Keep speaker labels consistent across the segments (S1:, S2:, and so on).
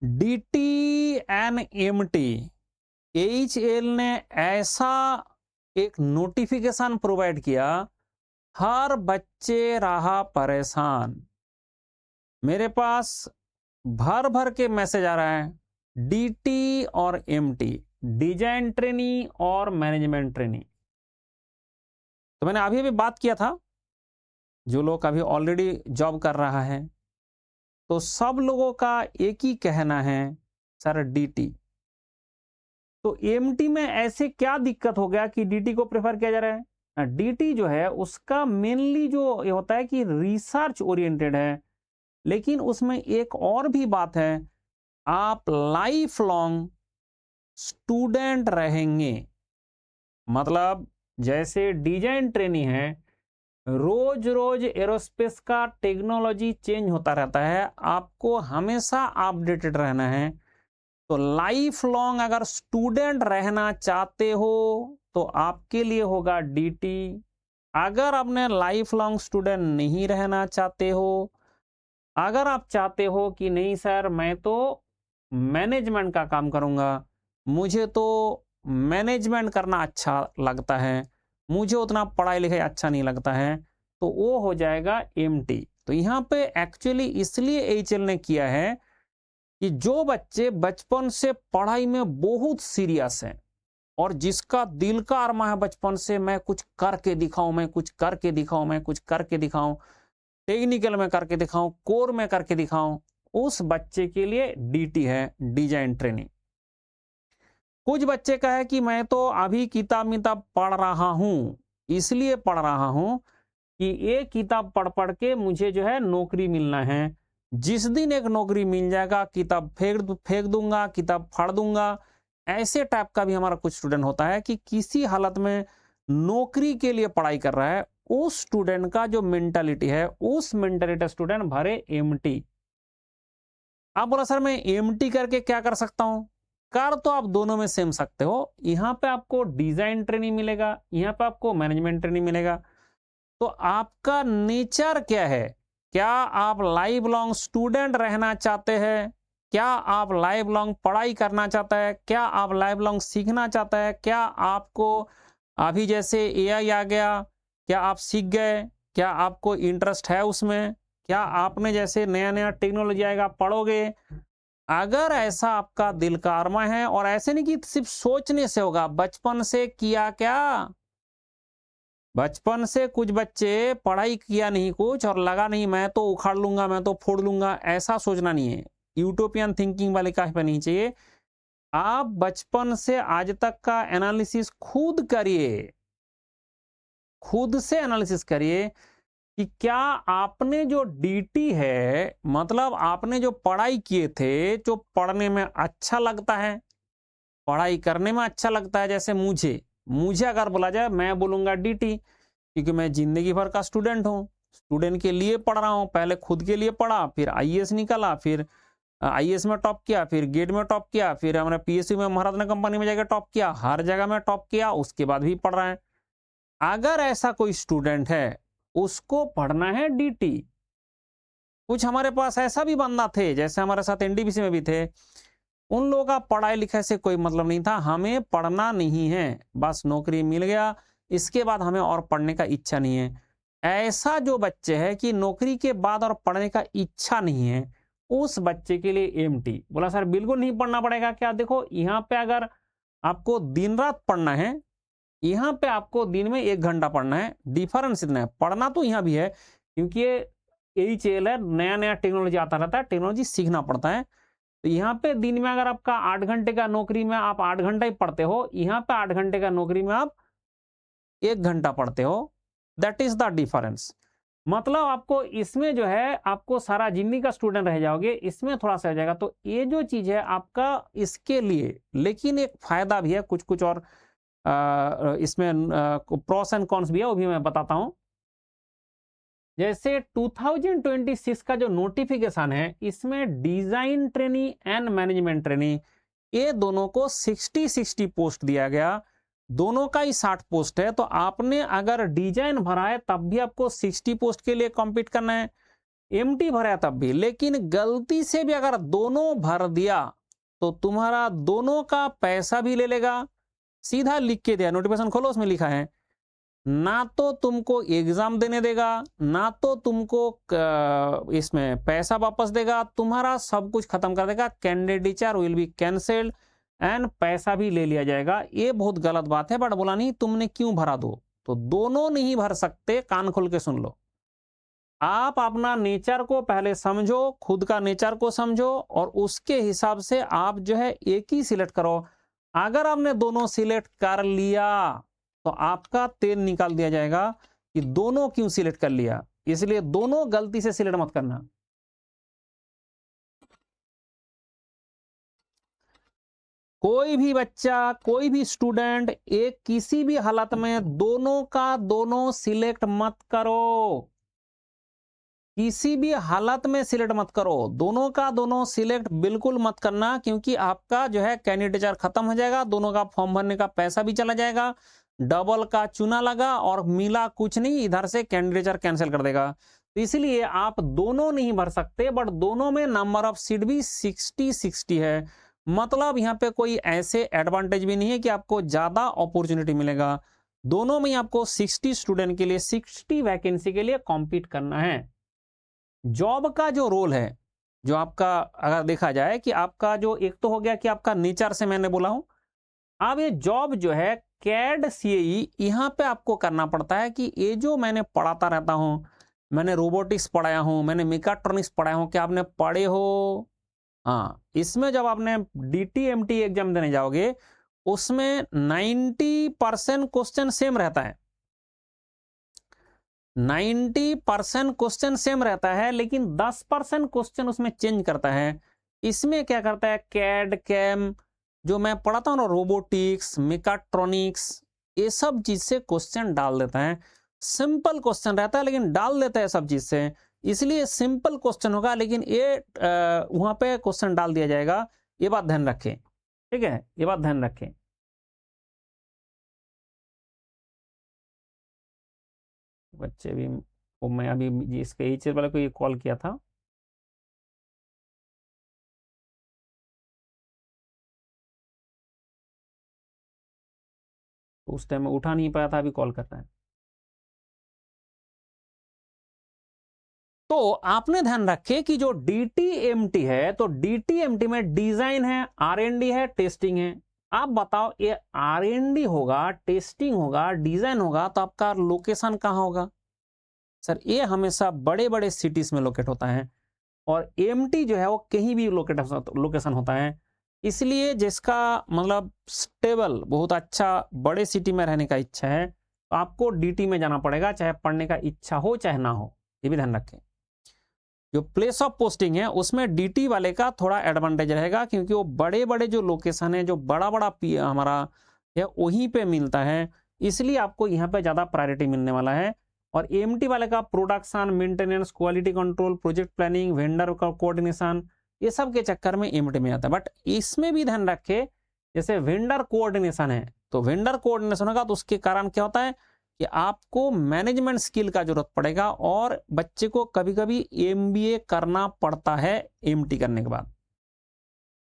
S1: DT and MT AHL ने ऐसा एक नोटिफिकेशन प्रोवाइड किया, हर बच्चे रहा परेशान। मेरे पास भर भर के मैसेज आ रहा है, DT और MT, डिजाइन ट्रेनी और मैनेजमेंट ट्रेनी। तो मैंने अभी बात किया था, जो लोग अभी ऑलरेडी जॉब कर रहा है, तो सब लोगों का एक ही कहना है, सर DT। तो MT में ऐसे क्या दिक्कत हो गया कि DT को प्रेफर किया जा रहा है? DT जो है उसका मेनली जो ये होता है कि रिसर्च ओरिएंटेड है, लेकिन उसमें एक और भी बात है, आप लाइफ लॉन्ग स्टूडेंट रहेंगे। मतलब जैसे डिजाइन ट्रेनी है, रोज रोज एरोस्पेस का टेक्नोलॉजी चेंज होता रहता है, आपको हमेशा अपडेटेड रहना है। तो लाइफ लॉन्ग अगर स्टूडेंट रहना चाहते हो तो आपके लिए होगा DT। अगर आपने लाइफ लॉन्ग स्टूडेंट नहीं रहना चाहते हो, अगर आप चाहते हो कि नहीं सर मैं तो मैनेजमेंट का काम करूंगा, मुझे तो मैनेजमेंट करना अच्छा लगता है, मुझे उतना पढ़ाई लिखाई अच्छा नहीं लगता है, तो वो हो जाएगा MT। तो यहाँ पे एक्चुअली इसलिए AHL ने किया है कि जो बच्चे बचपन से पढ़ाई में बहुत सीरियस हैं और जिसका दिल का अरमा है बचपन से, मैं कुछ करके दिखाऊं, मैं कुछ करके दिखाऊं, मैं कुछ करके दिखाऊं, टेक्निकल में करके दिखाऊं, कोर में करके दिखाऊं, उस बच्चे के लिए DT है, डिजाइन ट्रेनिंग। कुछ बच्चे का है कि मैं तो अभी किताब मिताब पढ़ रहा हूं, इसलिए पढ़ रहा हूं कि ये किताब पढ़ पढ़ के मुझे जो है नौकरी मिलना है, जिस दिन एक नौकरी मिल जाएगा किताब फेंक दूंगा, किताब फाड़ दूंगा। ऐसे टाइप का भी हमारा कुछ स्टूडेंट होता है कि किसी हालत में नौकरी के लिए पढ़ाई कर रहा है, उस स्टूडेंट का जो मेंटालिटी है, उस मेंटालिटी स्टूडेंट भरे MT। आप बोला सर मैं MT करके क्या कर सकता हूं? कर तो आप दोनों में सेम सकते हो। यहां पे आपको डिजाइन ट्रेनिंग मिलेगा, यहां पे आपको मैनेजमेंट ट्रेनिंग मिलेगा। तो आपका नेचर क्या है? क्या आप लाइफ लॉन्ग स्टूडेंट रहना चाहते हैं? क्या आप लाइफ लॉन्ग पढ़ाई करना चाहता है? क्या आप लाइफ लॉन्ग सीखना चाहता है? क्या आपको अभी जैसे AI आ गया, क्या आप सीख गए? क्या आपको इंटरेस्ट है उसमें? क्या आपने जैसे नया नया टेक्नोलॉजी आएगा पढ़ोगे? अगर ऐसा आपका दिल का अरमा है, और ऐसे नहीं कि सिर्फ सोचने से होगा, बचपन से किया क्या? बचपन से कुछ बच्चे पढ़ाई किया नहीं कुछ और लगा नहीं मैं तो उखाड़ लूंगा, मैं तो फोड़ लूंगा, ऐसा सोचना नहीं है। यूटोपियन थिंकिंग वाले का नहीं चाहिए। आप बचपन से आज तक का एनालिसिस खुद करिए, खुद से एनालिसिस करिए कि क्या आपने जो DT है, मतलब आपने जो पढ़ाई किए थे, जो पढ़ने में अच्छा लगता है, पढ़ाई करने में अच्छा लगता है। जैसे मुझे अगर बोला जाए, मैं बोलूंगा DT, क्योंकि मैं जिंदगी भर का स्टूडेंट हूं, स्टूडेंट के लिए पढ़ रहा हूं। पहले खुद के लिए पढ़ा, फिर IAS निकाला, फिर IAS में टॉप किया, फिर गेट में टॉप किया, फिर हमने PSU में महारत्न कंपनी में जाकर टॉप किया, हर जगह में टॉप किया, उसके बाद भी पढ़ रहा है। अगर ऐसा कोई स्टूडेंट है, उसको पढ़ना है DT। कुछ हमारे पास ऐसा भी बंदा थे, जैसे हमारे साथ NDBC में भी थे, उन लोगों का पढ़ाई लिखाई से कोई मतलब नहीं था, हमें पढ़ना नहीं है, बस नौकरी मिल गया, इसके बाद हमें और पढ़ने का इच्छा नहीं है। ऐसा जो बच्चे है कि नौकरी के बाद और पढ़ने का इच्छा नहीं है, उस बच्चे के लिए MT। बोला सर बिल्कुल नहीं पढ़ना पड़ेगा क्या? देखो यहाँ पे अगर आपको दिन रात पढ़ना है, यहाँ पे आपको दिन में 1 घंटा पढ़ना है, डिफरेंस इतना है। पढ़ना तो यहाँ भी है, क्योंकि ये AHL है, नया नया टेक्नोलॉजी आता रहता है, टेक्नोलॉजी सीखना पड़ता है। तो यहाँ पे दिन में अगर आपका 8 घंटे का नौकरी में आप 8 घंटा ही पढ़ते हो, यहाँ पे 8 घंटे का नौकरी में आप 1 घंटा पढ़ते हो। That is the difference. मतलब आपको इसमें जो है, आपको सारा जिंदगी का स्टूडेंट रह जाओगे, इसमें थोड़ा सा हो जाएगा। तो ये जो चीज है आपका इसके लिए, लेकिन एक फायदा भी है, कुछ कुछ और इसमें प्रोस एंड कॉन्स भी है, वो भी मैं बताता हूं। जैसे 2026 का जो नोटिफिकेशन है, इसमें design trainee and management trainee, ये दोनों को 60-60 पोस्ट दिया गया, दोनों का ही 60 पोस्ट है। तो आपने अगर डिजाइन भरा है तब भी आपको 60 पोस्ट के लिए कॉम्पीट करना है, एम्प्टी भरा तब भी, लेकिन गलती से भी अगर दोनों भर दिया तो तुम्हारा दोनों का पैसा भी ले लेगा। सीधा लिख के दिया, नोटिफिकेशन खोलो, उसमें लिखा है ना तो तुमको एग्जाम देने देगा, ना तो तुमको इसमें पैसा वापस देगा, तुम्हारा सब कुछ खत्म कर देगा। Candidature will be cancelled and पैसा भी ले लिया जाएगा। ये बहुत गलत बात है, बट बोला नहीं तुमने क्यों भरा दो, तो दोनों नहीं भर सकते। कान खोल के सुन लो, आप अपना नेचर को पहले समझो, खुद का नेचर को समझो और उसके हिसाब से आप जो है एक ही सिलेक्ट करो। अगर आपने दोनों सिलेक्ट कर लिया तो आपका तेल निकाल दिया जाएगा कि दोनों क्यों सिलेक्ट कर लिया। इसलिए दोनों गलती से सिलेक्ट मत करना। कोई भी बच्चा, कोई भी स्टूडेंट एक किसी भी हालत में दोनों का दोनों सिलेक्ट मत करो, किसी भी हालत में सिलेक्ट मत करो, दोनों का दोनों सिलेक्ट बिल्कुल मत करना, क्योंकि आपका जो है कैंडिडेचर खत्म हो जाएगा, दोनों का फॉर्म भरने का पैसा भी चला जाएगा, डबल का चुना लगा और मिला कुछ नहीं, इधर से कैंडिडेचर कैंसिल कर देगा। तो इसलिए आप दोनों नहीं भर सकते, बट दोनों में नंबर ऑफ सीट भी 60-60 है। मतलब यहाँ पे कोई ऐसे एडवांटेज भी नहीं है कि आपको ज्यादा अपॉर्चुनिटी मिलेगा। दोनों में आपको 60 स्टूडेंट के लिए 60 वैकेंसी के लिए कॉम्पीट करना है। जॉब का जो रोल है, जो आपका अगर देखा जाए कि आपका जो एक तो हो गया कि आपका नेचर से मैंने बोला हूं, अब ये जॉब जो है कैड सीएई, यहां पे आपको करना पड़ता है कि ये जो मैंने पढ़ाता रहता हूं, मैंने रोबोटिक्स पढ़ाया हूं, मैंने मेकाट्रॉनिक्स पढ़ाया हूं, क्या आपने पढ़े हो? हाँ, इसमें जब आपने डीटीएमटी एग्जाम देने जाओगे उसमें 90% क्वेश्चन सेम रहता है, 90% क्वेश्चन सेम रहता है, लेकिन 10% क्वेश्चन उसमें चेंज करता है। इसमें क्या करता है, कैड कैम जो मैं पढ़ाता हूं ना, रोबोटिक्स मेकाट्रॉनिक्स, ये सब चीज से क्वेश्चन डाल देता है। सिंपल क्वेश्चन रहता है लेकिन डाल देता है सब चीज से, इसलिए सिंपल क्वेश्चन होगा लेकिन ये वहां पे क्वेश्चन डाल दिया जाएगा। ये बात ध्यान रखें, ठीक है, ये बात ध्यान रखें। बच्चे भी, वो मैं अभी इसके एच वाले को ये कॉल किया था, तो उस टाइम में उठा नहीं पाया था, अभी कॉल कर रहा है। तो आपने ध्यान रखे कि जो डीटीएमटी है, तो डीटीएमटी में डिजाइन है, आरएनडी है, टेस्टिंग है। आप बताओ, ये आरएनडी होगा, टेस्टिंग होगा, डिजाइन होगा, तो आपका लोकेशन कहां होगा? सर ये हमेशा बड़े बड़े सिटीज में लोकेट होता है, और एमटी जो है वो कहीं भी लोकेशन होता है। इसलिए जिसका मतलब स्टेबल बहुत अच्छा बड़े सिटी में रहने का इच्छा है, तो आपको डीटी में जाना पड़ेगा, चाहे पढ़ने का इच्छा हो चाहे ना हो, ये भी ध्यान रखें। जो प्लेस ऑफ पोस्टिंग है उसमें डीटी वाले का थोड़ा एडवांटेज रहेगा, क्योंकि वो बड़े बड़े जो लोकेशन है, जो बड़ा बड़ा हमारा है, वहीं पे मिलता है, इसलिए आपको यहाँ पे ज्यादा प्रायोरिटी मिलने वाला है। और एमटी वाले का production, maintenance, quality control, project planning, vendor का कोऑर्डिनेशन, ये सब के चक्कर में एमटी में आता है। बट इसमें भी ध्यान रखे, जैसे वेंडर कोऑर्डिनेशन है, तो वेंडर कोऑर्डिनेशन होगा तो उसके कारण क्या होता है कि आपको मैनेजमेंट स्किल का जरूरत पड़ेगा, और बच्चे को कभी कभी एमबीए करना पड़ता है एमटी करने के बाद।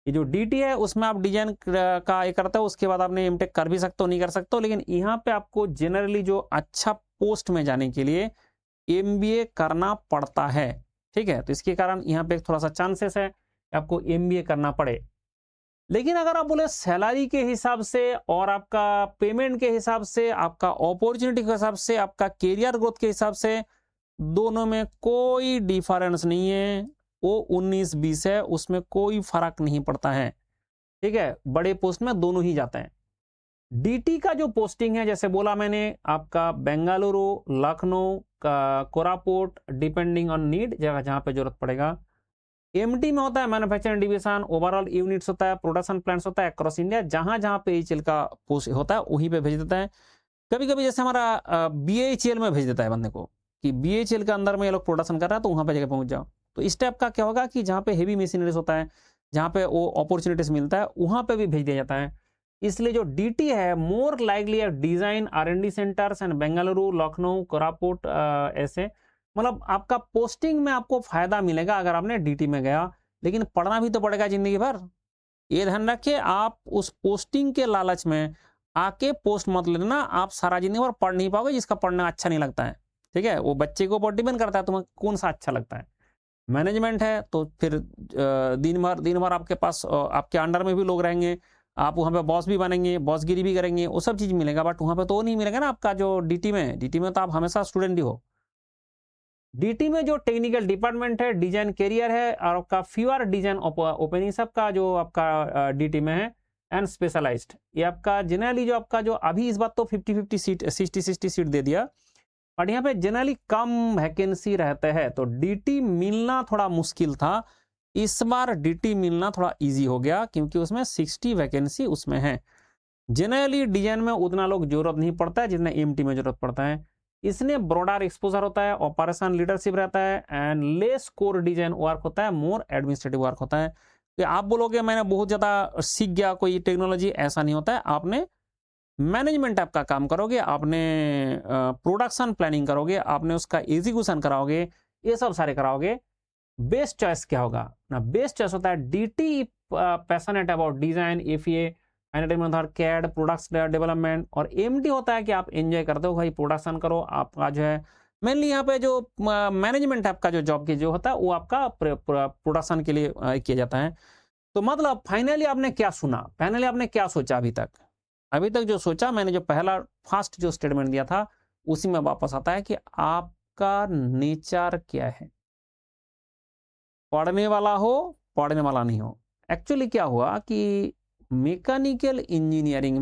S1: ये जो डीटी है उसमें आप डिजाइन का ये करते हो, उसके बाद आपने एमटेक कर भी सकते हो, नहीं कर सकते हो, लेकिन यहाँ पे आपको जनरली जो अच्छा पोस्ट में जाने के लिए एमबीए करना पड़ता है, ठीक है। तो इसके कारण यहाँ पे थोड़ा सा चांसेस है कि आपको एमबीए करना पड़े। लेकिन अगर आप बोले सैलरी के हिसाब से और आपका पेमेंट के हिसाब से, आपका अपॉर्चुनिटी के हिसाब से, आपका कैरियर ग्रोथ के हिसाब से, दोनों में कोई डिफरेंस नहीं है। वो 19-20 है, उसमें कोई फर्क नहीं पड़ता है, ठीक है। बड़े पोस्ट में दोनों ही जाते हैं। डीटी का जो पोस्टिंग है, जैसे बोला मैंने, आपका Bengaluru, Lucknow, Koraput, depending on need, जगह जहां पे जरूरत पड़ेगा। एमटी में होता है मैन्युफैक्चरिंग डिवीजन, ओवरऑल यूनिट्स होता है, प्रोडक्शन प्लांट्स होता है अक्रॉस इंडिया, जहां जहां पे एचएल का पोस्ट होता है वहीं पे भेज देता है। कभी कभी जैसे हमारा बीएचएल में भेज देता है बंदे को, कि बीएचएल के अंदर में ये लोग प्रोडक्शन कर रहा है, तो वहां पे जगह पहुंच जाओ। तो इस टाइप का क्या होगा कि जहां पे हेवी मशीनरीज होता है, जहां पे वो अपॉर्चुनिटीज मिलता है, वहां पे भी भेज दिया जाता है। इसलिए जो डीटी है more likely design R and D centres and Bengaluru, Lucknow, Koraput, ऐसे मतलब आपका पोस्टिंग में आपको फायदा मिलेगा अगर आपने डीटी में गया, लेकिन पढ़ना भी तो पड़ेगा जिंदगी भर। ये ध्यान रखिए, आप उस पोस्टिंग के लालच में आके पोस्ट मत लेना, आप सारा जिंदगी भर पढ़ नहीं पाओगे, जिसका पढ़ना अच्छा नहीं लगता है। ठीक है, वो बच्चे के ऊपर डिपेंड करता है तुम्हें कौन सा अच्छा लगता है। मैनेजमेंट है तो फिर दिन भर आपके पास आपके अंडर में भी लोग रहेंगे, आप वहाँ पे बॉस भी बनेंगे, बॉसगिरी भी करेंगे, वो सब चीज़ मिलेगा, बट वहाँ पे तो वो नहीं मिलेगा ना आपका जो डीटी में। डीटी में तो आप हमेशा स्टूडेंट ही हो। डीटी में जो टेक्निकल डिपार्टमेंट है, डिजाइन कैरियर है, और आपका फ्यूअर डिजाइन ओपनिंग सबका जो आपका डीटी में है, एंड स्पेशलाइज्ड, ये आपका जनरली जो आपका जो अभी इस बात तो 50-50 सीट 60-60 सीट दे दिया, और यहाँ पे जनरली कम वैकेंसी रहते हैं, तो डीटी मिलना थोड़ा मुश्किल था। इस बार डीटी मिलना थोड़ा इजी हो गया क्योंकि उसमें 60 वैकेंसी उसमें है। जनरली डिजाइन में उतना लोग जरूरत नहीं पड़ता है जितना एमटी में जरूरत पड़ता है। इसने ब्रॉडर एक्सपोजर होता है, ऑपरेशन लीडरशिप रहता है, and less core design work होता है, मोर एडमिनिस्ट्रेटिव वर्क होता है। कि आप बोलोगे मैंने बहुत ज़्यादा सीख गया कोई टेक्नोलॉजी, ऐसा नहीं होता है। आपने मैनेजमेंट आपका काम करोगे, आपने प्रोडक्शन प्लानिंग करोगे, आपने उसका एग्जीक्यूशन कराओगे, ये सब सारे कराओगे। बेस्ट चॉइस क्या होगा ना? बेस्ट चॉइस होता है DT passionate about design, FEA, entertainment, CAD, products development, और एमडी होता है कि आप एंजॉय करते हो भाई, प्रोडक्शन करो। आपका जो है मेनली यहाँ पे जो मैनेजमेंट आपका जो जॉब की जो होता है वो आपका प्रोडक्शन के लिए किया जाता है। तो मतलब फाइनली आपने क्या सुना, फाइनली आपने क्या सोचा अभी तक? अभी तक जो सोचा मैंने, जो पहला फर्स्ट जो स्टेटमेंट दिया था उसी में वापस आता है कि आपका नेचर क्या है, पढ़ने वाला हो पढ़ने वाला नहीं हो। एक्चुअली क्या हुआ कि मैकेनिकल इंजीनियरिंग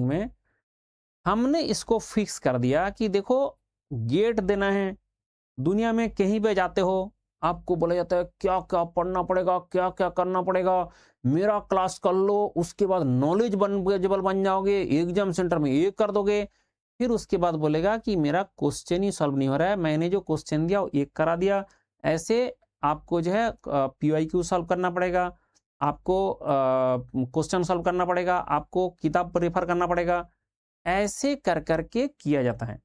S1: में हमने इसको फिक्स कर दिया कि देखो, गेट देना है, दुनिया में कहीं पे जाते हो आपको बोला जाता है क्या क्या पढ़ना पड़ेगा, क्या क्या करना पड़ेगा, मेरा क्लास कर लो, उसके बाद नॉलेज बन जाओगे, एग्जाम सेंटर में ये कर दोगे। फिर उसके बाद बोलेगा कि मेरा क्वेश्चन ही सॉल्व नहीं हो रहा है, मैंने जो क्वेश्चन दिया वो एक करा दिया। ऐसे आपको जो है PYQ सॉल्व करना पड़ेगा, आपको क्वेश्चन सॉल्व करना पड़ेगा, आपको किताब रेफर करना पड़ेगा। ऐसे कर करके किया जाता है।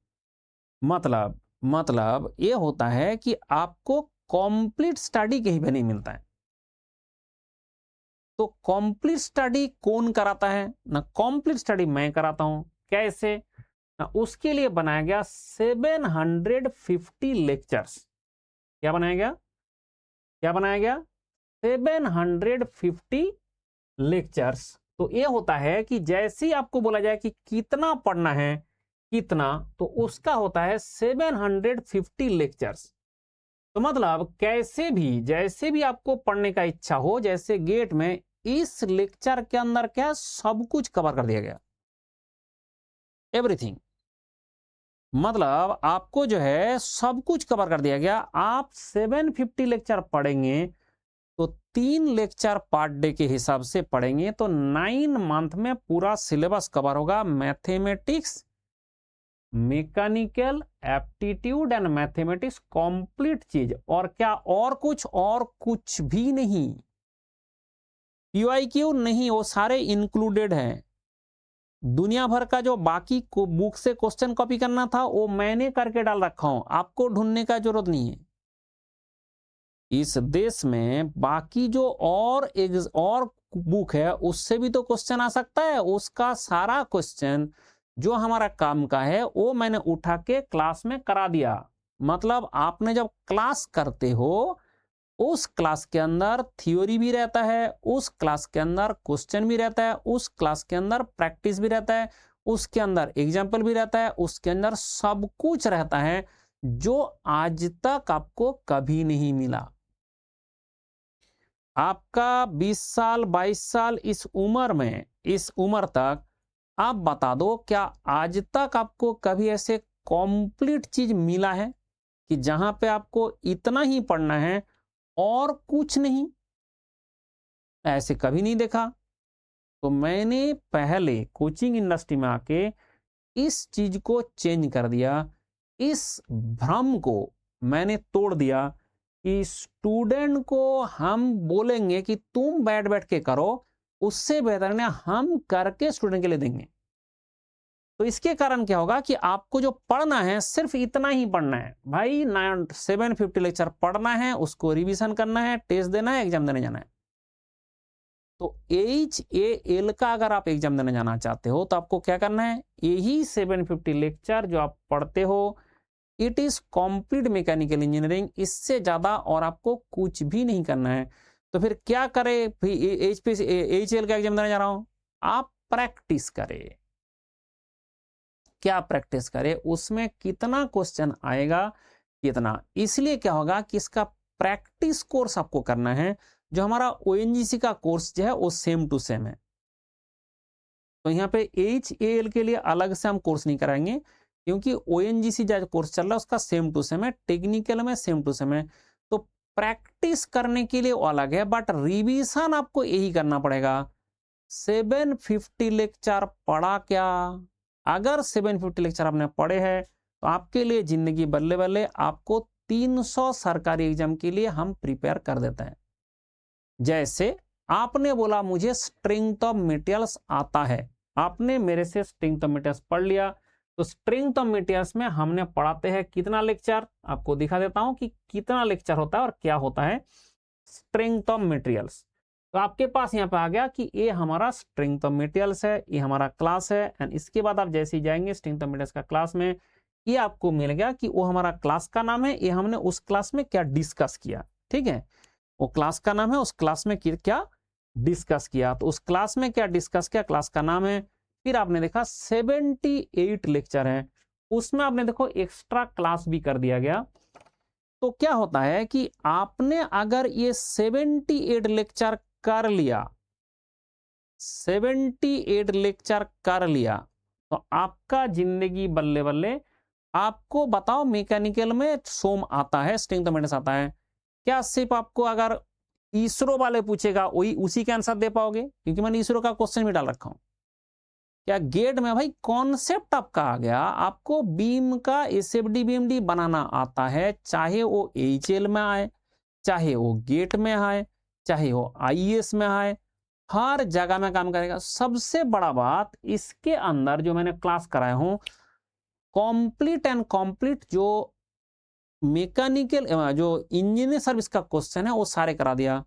S1: मतलब ये होता है कि आपको कंप्लीट स्टडी कहीं पे नहीं मिलता है। तो कंप्लीट स्टडी कौन कराता है ना? कंप्लीट स्टडी मैं कराता हूं। कैसे ना? उसके लिए बनाया गया 750 लेक्चर्स। क्या बनाया गया? क्या बनाया गया? 750 लेक्चर्स। तो ये होता है कि जैसे ही आपको बोला जाए कि कितना पढ़ना है, कितना, तो उसका होता है 750 लेक्चर्स। तो मतलब कैसे भी जैसे भी आपको पढ़ने का इच्छा हो, जैसे गेट में इस लेक्चर के अंदर क्या सब कुछ कवर कर दिया गया, एवरीथिंग। मतलब आपको जो है सब कुछ कवर कर दिया गया। आप 750 लेक्चर पढ़ेंगे तो 3 लेक्चर पर डे के हिसाब से पढ़ेंगे तो 9 मंथ में पूरा सिलेबस कवर होगा। Mathematics, mechanical, aptitude and mathematics, complete चीज। और क्या? और कुछ भी नहीं। PYQ नहीं, वो सारे इंक्लूडेड हैं। दुनिया भर का जो बाकी को बुक से क्वेश्चन कॉपी करना था वो मैंने करके डाल रखा हूं, आपको ढूंढने का जरूरत नहीं है। इस देश में बाकी जो और बुक है उससे भी तो क्वेश्चन आ सकता है। उसका सारा क्वेश्चन जो हमारा काम का है वो मैंने उठा के क्लास में करा दिया। मतलब आपने जब क्लास करते हो उस क्लास के अंदर थ्योरी भी रहता है, उस क्लास के अंदर क्वेश्चन भी रहता है, उस क्लास के अंदर प्रैक्टिस भी रहता है, उसके अंदर एग्जाम्पल भी रहता है, उसके अंदर सब कुछ रहता है जो आज तक आपको कभी नहीं मिला। आपका 20 साल 22 साल इस उम्र तक आप बता दो, क्या आज तक आपको कभी ऐसे कंप्लीट चीज मिला है कि जहां पे आपको इतना ही पढ़ना है और कुछ नहीं? ऐसे कभी नहीं देखा। तो मैंने पहले कोचिंग इंडस्ट्री में आके इस चीज को चेंज कर दिया, इस भ्रम को मैंने तोड़ दिया कि स्टूडेंट को हम बोलेंगे कि तुम बैठ बैठ के करो, उससे बेहतर ना हम करके स्टूडेंट के लिए देंगे। तो इसके कारण क्या होगा कि आपको जो पढ़ना है सिर्फ इतना ही पढ़ना है भाई, 750 लेक्चर पढ़ना है, उसको रिवीजन करना है, टेस्ट देना है, एग्जाम देने जाना है। तो HAL का अगर आप एग्जाम देने जाना चाहते हो तो आपको क्या करना है, यही 750 लेक्चर जो आप पढ़ते हो, it is complete mechanical engineering, इससे ज्यादा और आपको कुछ भी नहीं करना है। तो फिर क्या करे, HAL का एग्जाम देने जा रहा हूं, आप प्रैक्टिस करें। क्या प्रैक्टिस करें, उसमें कितना क्वेश्चन आएगा कितना, इसलिए क्या होगा कि इसका प्रैक्टिस कोर्स आपको करना है। जो हमारा ONGC का कोर्स जो है वो सेम टू सेम है। तो यहाँ पे HAL के लिए अलग से हम कोर्स नहीं कराएंगे, क्योंकि ONGC जो कोर्स चल रहा है उसका सेम टू सेम है, टेक्निकल में सेम टू सेम है। तो प्रैक्टिस करने के लिए वो अलग है, बट रिवीजन आपको यही करना पड़ेगा। 750 लेक्चर पढ़ा क्या, अगर 750 लेक्चर आपने पढ़े हैं तो आपके लिए जिंदगी बल्ले बल्ले। आपको 300 सरकारी एग्जाम के लिए हम प्रिपेयर कर देते हैं। जैसे आपने बोला मुझे स्ट्रेंथ ऑफ मटेरियल्स आता है, आपने मेरे से स्ट्रेंथ ऑफ मटेरियल्स पढ़ लिया, तो स्ट्रेंथ ऑफ मटेरियल्स में हमने पढ़ाते हैं कितना लेक्चर, आपको दिखा देता हूं कि कितना लेक्चर होता है और क्या होता है स्ट्रेंथ ऑफ मटेरियल्स। तो आपके पास यहाँ पे आ गया कि ये हमारा स्ट्रेंथ ऑफ मटेरियल्स है, ये हमारा क्लास है। एंड इसके बाद आप जैसे ही जाएंगे स्ट्रेंथ ऑफ मटेरियल्स का क्लास में, ये आपको मिल गया कि वो हमारा क्लास का नाम है, ये हमने उस क्लास में क्या डिस्कस किया। ठीक है, वो क्लास का नाम है, उस क्लास में क्या डिस्कस किया, तो उस क्लास में क्या डिस्कस किया, क्लास का नाम है। फिर आपने देखा 78 लेक्चर है, उसमें आपने देखो एक्स्ट्रा क्लास भी कर दिया गया। तो क्या होता है कि आपने अगर ये 78 लेक्चर कर लिया, 78 लेक्चर कर लिया, तो आपका जिंदगी बल्ले बल्ले। आपको बताओ मैकेनिकल में सोम आता है, स्ट्रेंथ ऑफ मटेरियल्स आता है, क्या सिर्फ आपको अगर इसरो वाले पूछेगा वही उसी के आंसर दे पाओगे, क्योंकि मैंने इसरो का क्वेश्चन भी डाल रखा हूं। क्या गेट में भाई कॉन्सेप्ट आपका आ गया, आपको बीम का SFD BMD बनाना आता है, चाहे वो HAL में आए, चाहे वो गेट में आए, चाहे वो IAS में आए, हर जगह में काम करेगा। सबसे बड़ा बात इसके अंदर जो मैंने क्लास कराया हूं, कंप्लीट एंड कंप्लीट जो मैकेनिकल जो इंजीनियर सर्विस का क्वेश्चन है वो सारे करा दिया।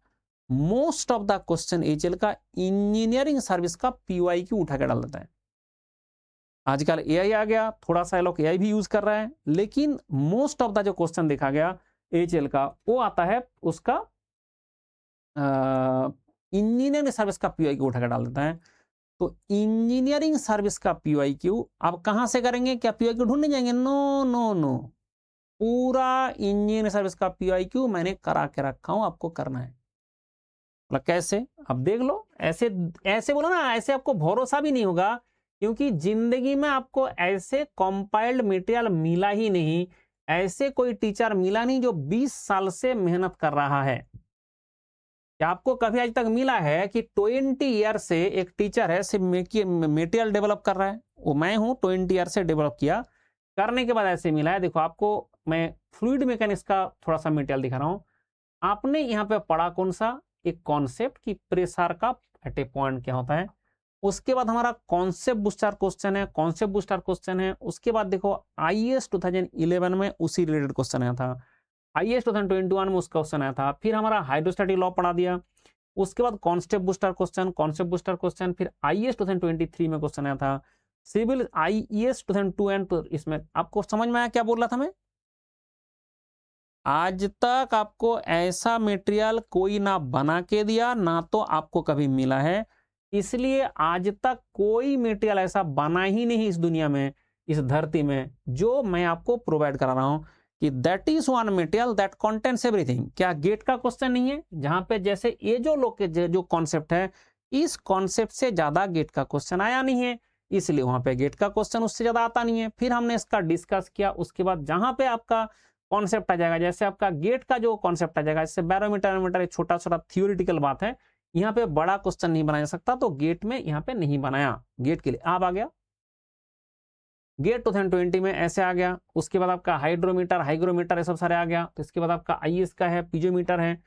S1: Most of the question HAL का इंजीनियरिंग सर्विस का PYQ उठा के डाल देता है। आजकल AI आ गया, थोड़ा सा लोग AI भी यूज कर रहा है, लेकिन मोस्ट ऑफ द जो क्वेश्चन देखा गया HAL का वो आता है उसका इंजीनियरिंग सर्विस का PYQ उठा के डाल देता है। तो इंजीनियरिंग सर्विस का PYQ आप कहां से करेंगे, क्या PYQ ढूंढने जाएंगे, नो नो नो, पूरा इंजीनियरिंग सर्विस का PYQ मैंने करा के रखा हूं, आपको करना है। मतलब कैसे, अब देख लो, ऐसे ऐसे बोलो ना, ऐसे आपको भरोसा भी नहीं होगा, क्योंकि जिंदगी में आपको ऐसे कंपाइल्ड मटेरियल मिला ही नहीं, ऐसे कोई टीचर मिला नहीं जो 20 साल से मेहनत कर रहा है। क्या आपको कभी आज तक मिला है कि 20 ईयर से एक टीचर है सिर्फ मटेरियल डेवलप कर रहा है, वो मैं हूं, 20 ईयर से डेवलप किया, करने के बाद ऐसे मिला है। देखो आपको मैं फ्लूइड मैकेनिक्स का थोड़ा सा मटेरियल दिखा रहा हूं, आपने यहाँ पे पढ़ा कौन सा, एक कॉन्सेप्ट कि प्रेशर का एट ए पॉइंट क्या होता है। उसके बाद हमारा कॉन्सेप्ट बूस्टर क्वेश्चन है, कॉन्सेप्ट बूस्टर क्वेश्चन है। उसके बाद देखो IAS 2011 में उसी रिलेटेड क्वेश्चन आया था, IAS 2021 में उसका क्वेश्चन आया था। फिर हमारा हाइड्रोस्टैटिक लॉ पढ़ा दिया, उसके बाद concept booster question, concept booster question, फिर IAS 2023 में क्वेश्चन आया था, सिविल IAS 2002 एंड। तो इसमें आपको समझ में आया क्या बोल रहा था मैं, आज तक आपको ऐसा मटेरियल कोई ना बना के दिया, ना तो आपको कभी मिला है, इसलिए आज तक कोई मटेरियल ऐसा बना ही नहीं इस दुनिया में, इस धरती में, जो मैं आपको प्रोवाइड करा रहा हूं कि that is one material that contains everything. क्या गेट का क्वेश्चन नहीं है, जहां पे जैसे ये जो लोग जो कॉन्सेप्ट है, इस कॉन्सेप्ट से ज्यादा गेट का क्वेश्चन आया नहीं है, इसलिए वहां पे गेट का क्वेश्चन उससे ज्यादा आता नहीं है। फिर हमने इसका डिस्कस किया, उसके बाद जहां पे आपका कॉन्सेप्ट आ जाएगा, जैसे आपका गेट का जो कॉन्सेप्ट आ जाएगा, जैसे बैरोमीटर एक छोटा छोटा थियोरिटिकल बात है, यहाँ पे बड़ा क्वेश्चन नहीं बनाया जा सकता, तो गेट में यहाँ पे नहीं बनाया, गेट के लिए आप आ गया। गेट 2020 में ऐसे आ गया। उसके बाद आपका हाइड्रोमीटर, हाइग्रोमीटर, ये सब सारे आ गया। तो इसके बाद आपका IAS का है, पीजोमीटर है।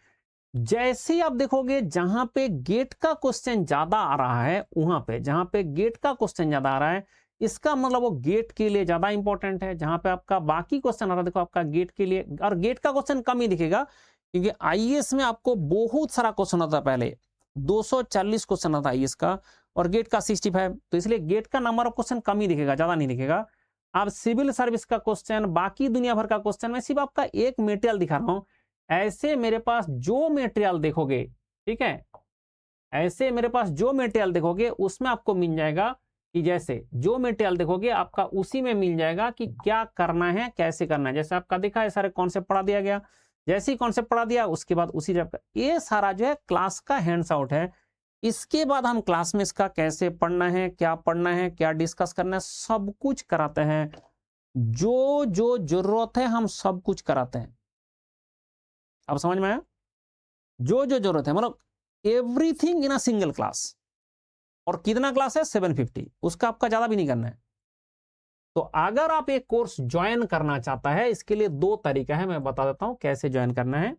S1: जैसे ही आप देखोगे जहां पे गेट का क्वेश्चन ज्यादा आ रहा है, वहां पे जहां पे गेट का क्वेश्चन ज्यादा आ रहा है, इसका मतलब वो गेट के लिए ज्यादा इंपॉर्टेंट है। जहां पे आपका बाकी क्वेश्चन आ रहा है, देखो आपका गेट के लिए, और गेट का क्वेश्चन कम ही दिखेगा क्योंकि आईएएस में आपको बहुत सारा क्वेश्चन आता है। पहले 240 क्वेश्चन आता है आईएएस का और गेट का 65, तो इसलिए गेट का नंबर ऑफ क्वेश्चन कम ही दिखेगा, ज्यादा नहीं दिखेगा। अब सिविल सर्विस का क्वेश्चन, बाकी दुनिया भर का क्वेश्चन, मैं सिर्फ आपका एक मटेरियल दिखा रहा हूं। ऐसे मेरे पास जो मटेरियल देखोगे, ठीक है, ऐसे मेरे पास जो मटेरियल देखोगे उसमें आपको मिल जाएगा कि जैसे जो मटेरियल देखोगे आपका उसी में मिल जाएगा कि क्या करना है, कैसे करना है। जैसे आपका देखा है सारे कॉन्सेप्ट पढ़ा दिया गया, जैसे ही कॉन्सेप्ट पढ़ा दिया उसके बाद उसी जगह ये सारा जो है क्लास का हैंड्स आउट है। इसके बाद हम क्लास में इसका कैसे पढ़ना है, क्या डिस्कस करना है, सब कुछ कराते हैं। जो जो जरूरत है हम सब कुछ कराते हैं। अब समझ में आया? जो जो जरूरत है, मतलब everything in a single class. और कितना क्लास है? 750। उसका आपका ज्यादा भी नहीं करना है। तो अगर आप एक कोर्स ज्वाइन करना चाहता है, इसके लिए 2 तरीका है, मैं बता देता हूं कैसे ज्वाइन करना है।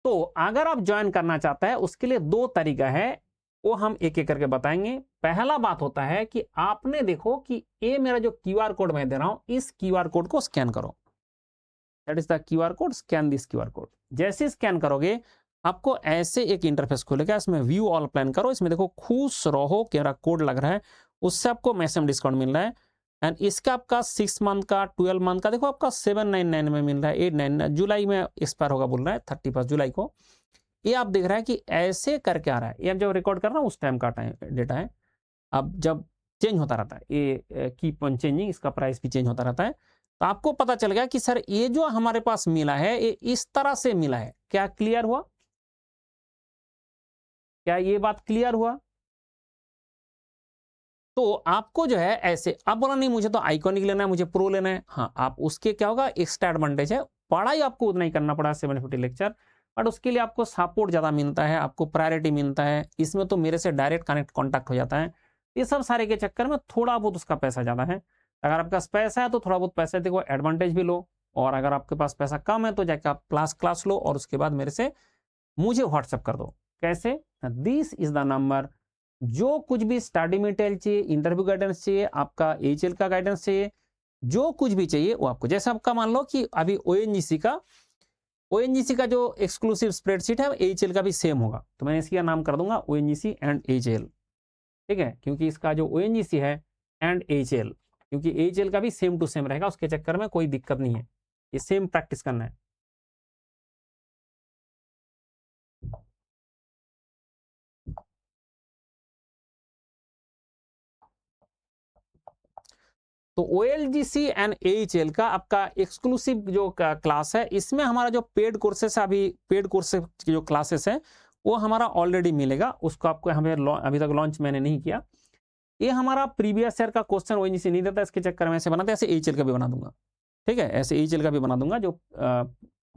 S1: तो अगर आप ज्वाइन करना चाहता है उसके लिए 2 तरीका है, वो हम एक एक करके बताएंगे। पहला बात होता है कि आपने देखो कि ये मेरा जो क्यूआर कोड मैं दे रहा हूं, इस क्यूआर कोड को स्कैन करो। That is the QR code, scan this QR code. जैसे स्कैन करोगे आपको ऐसे एक इंटरफेस खुलेगा, इसमें व्यू ऑल प्लान करो। इसमें देखो खुश रहो कि मेरा कोड लग रहा है, उससे आपको मैक्सिमम डिस्काउंट मिल रहा है। एंड इसका आपका 6 मंथ का, 12 मंथ का देखो आपका 799 में मिल रहा है, 899 जुलाई में एक्सपायर होगा बोल रहा है, 31 जुलाई को। ये आप देख रहा है कि ऐसे करके आ रहा है। ये आप जब रिकॉर्ड कर रहा हूं उस टाइम का टाइम डेटा है। अब जब चेंज होता रहता है, ये कीप ऑन चेंजिंग, इसका प्राइस भी चेंज होता रहता है। तो आपको पता चल गया कि सर ये जो हमारे पास मिला है ये इस तरह से मिला है। क्या क्लियर हुआ? क्या ये बात क्लियर हुआ? तो आपको जो है ऐसे, आप बोला नहीं मुझे तो आइकॉनिक लेना है, मुझे प्रो लेना है। हाँ, आप उसके क्या होगा, एक्स्ट्रा एडवांटेज है, पढ़ाई आपको उतना ही करना पड़ा 750 लेक्चर, बट उसके लिए आपको सपोर्ट ज्यादा मिलता है, आपको प्रायोरिटी मिलता है। इसमें तो मेरे से डायरेक्ट कॉन्टैक्ट हो जाता है। ये सब सारे के चक्कर में थोड़ा बहुत उसका पैसा ज्यादा है। अगर आपके पास पैसा है तो थोड़ा बहुत पैसा देखो एडवांटेज भी लो, और अगर आपके पास पैसा कम है तो जाके आप क्लास लो और उसके बाद मेरे से मुझे व्हाट्सएप कर दो। कैसे? This is the number. जो कुछ भी स्टडी मटेरियल चाहिए, इंटरव्यू गाइडेंस चाहिए, आपका एचएल का गाइडेंस चाहिए, जो कुछ भी चाहिए वो आपको, जैसे आपका मान लो कि अभी ओएनजीसी का जो एक्सक्लूसिव स्प्रेडशीट है एचएल का भी सेम होगा, तो मैं इसका नाम कर दूंगा ओएनजीसी एंड एचएल। ठीक है, क्योंकि इसका जो ओएनजीसी है एंड एचएल, क्योंकि एचएल का भी सेम टू सेम रहेगा, उसके चक्कर में कोई दिक्कत नहीं है, ये सेम प्रैक्टिस करना है। तो OLGC एंड AHL का आपका एक्सक्लूसिव जो क्लास है, इसमें हमारा जो पेड कोर्सेस है, अभी पेड कोर्सेस की जो क्लासेस है वो हमारा ऑलरेडी मिलेगा। उसको आपको हमें अभी तक लॉन्च मैंने नहीं किया। ये हमारा प्रीवियस ईयर का क्वेश्चन ONGC नहीं देता, इसके चक्कर में ऐसे बनाते, ऐसे AHL का भी बना दूंगा। ठीक है, ऐसे AHL का भी बना दूंगा। जो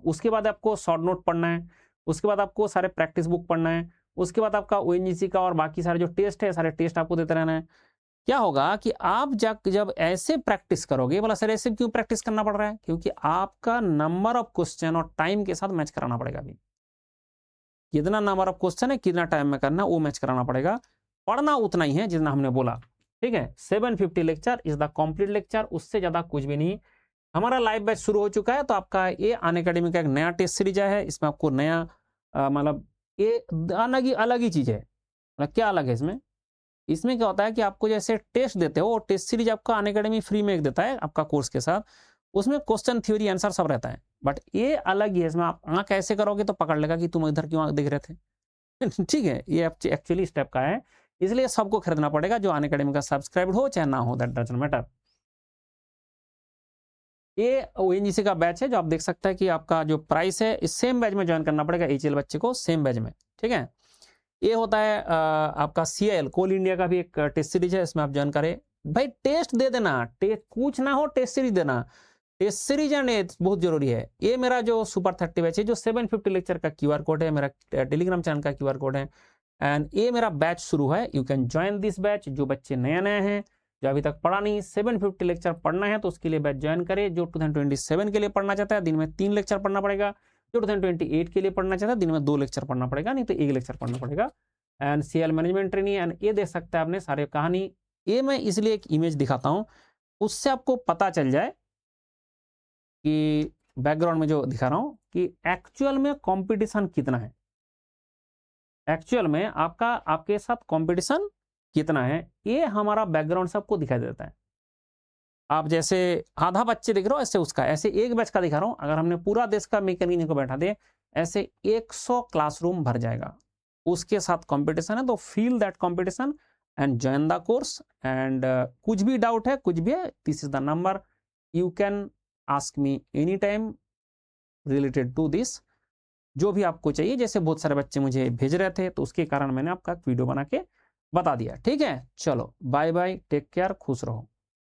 S1: उसके बाद आपको शॉर्ट नोट पढ़ना है, उसके बाद आपको सारे प्रैक्टिस बुक पढ़ना है, उसके बाद आपका ONGC का और बाकी सारे जो टेस्ट है, सारे टेस्ट आपको देते रहना है। क्या होगा कि आप जब ऐसे प्रैक्टिस करोगे, बोला सर ऐसे क्यों प्रैक्टिस करना पड़ रहा है? क्योंकि आपका नंबर ऑफ क्वेश्चन और टाइम के साथ मैच कराना पड़ेगा। अभी कितना नंबर ऑफ क्वेश्चन है, कितना टाइम में करना है, वो मैच कराना पड़ेगा। पढ़ना उतना ही है जितना हमने बोला। ठीक है, 750 lecture is the complete lecture, उससे ज्यादा कुछ भी नहीं। हमारा लाइव बैच शुरू हो चुका है। तो आपका ये अनअकैडमी का एक नया टेस्ट सीरीज है, इसमें आपको नया मतलब ये अलग ही चीज है। मतलब क्या अलग है इसमें? इसमें क्या होता है कि आपको जैसे टेस्ट देते हो, टेस्ट सीरीज आपका अनअकैडमी फ्री में एक देता है आपका कोर्स के साथ, उसमें क्वेश्चन थ्योरी आंसर सब रहता है। बट ये अलग ही है, इसमें आप आंख ऐसे करोगे तो पकड़ लेगा कि तुम इधर क्यों आंख देख रहे थे। ठीक है, ये एक्चुअली स्टेप का है, इसलिए सबको खरीदना पड़ेगा जो अनअकैडमी का सब्सक्राइब हो चाहे ना हो, दैट डजंट मैटर। ये ONGC का बैच है जो आप देख सकते हैं कि आपका जो प्राइस है, इस सेम बैच में ज्वाइन करना पड़ेगा HL बच्चे को, सेम बैच में। ठीक है, ये होता है आपका CIL कोल इंडिया का भी एक टेस्ट सीरीज है, इसमें आप ज्वाइन करें। भाई टेस्ट दे देना, टेस्ट कुछ ना हो, टेस्ट सीरीज देना। टेस्ट सीरीज एंड एज बहुत जरूरी है। ये मेरा जो सुपर 30 बैच है, जो 750 लेक्चर का क्यूआर कोड है, मेरा टेलीग्राम चैनल का क्यूआर कोड है, एंड ये मेरा बैच शुरू है। You can join this batch. जो बच्चे नए नए हैं, जो अभी तक पढ़ा नहीं, 750 लेक्चर पढ़ना है तो उसके लिए बैच ज्वाइन करें। जो 2027 के लिए पढ़ना चाहता है, दिन में 3 लेक्चर पढ़ना पड़ेगा। जो 2028 के लिए पढ़ना चाहता है, दिन में 2 लेक्चर पढ़ना पड़ेगा, नहीं तो 1 लेक्चर पढ़ना पड़ेगा। And CL management training, and ये देख सकते हैं आपने सारे कहानी। ये मैं इसलिए एक इमेज दिखाता हूँ, उससे आपको पता चल जाए कि बैकग्राउंड में जो दिखा रहा हूं कि एक्चुअल में कंपटीशन कितना है, एक्चुअल में आपके साथ कंपटीशन कितना है, ये हमारा बैकग्राउंड से आपको दिखाई देता है। आप जैसे आधा बच्चे दिख रहे हो, ऐसे उसका, ऐसे एक बैच का दिखा रहा हूं। अगर हमने पूरा देश का मैकेनिक को बैठा दे, ऐसे 100 क्लासरूम भर जाएगा, उसके साथ कंपटीशन है। तो feel that competition and join the course. And कुछ भी डाउट है, कुछ भी है, this is the number, you can ask me any time related to this. जो भी आपको चाहिए, जैसे बहुत सारे बच्चे मुझे भेज रहे थे, तो उसके कारण मैंने आपका वीडियो बना के बता दिया। ठीक है, चलो बाय बाय, टेक केयर, खुश रहो।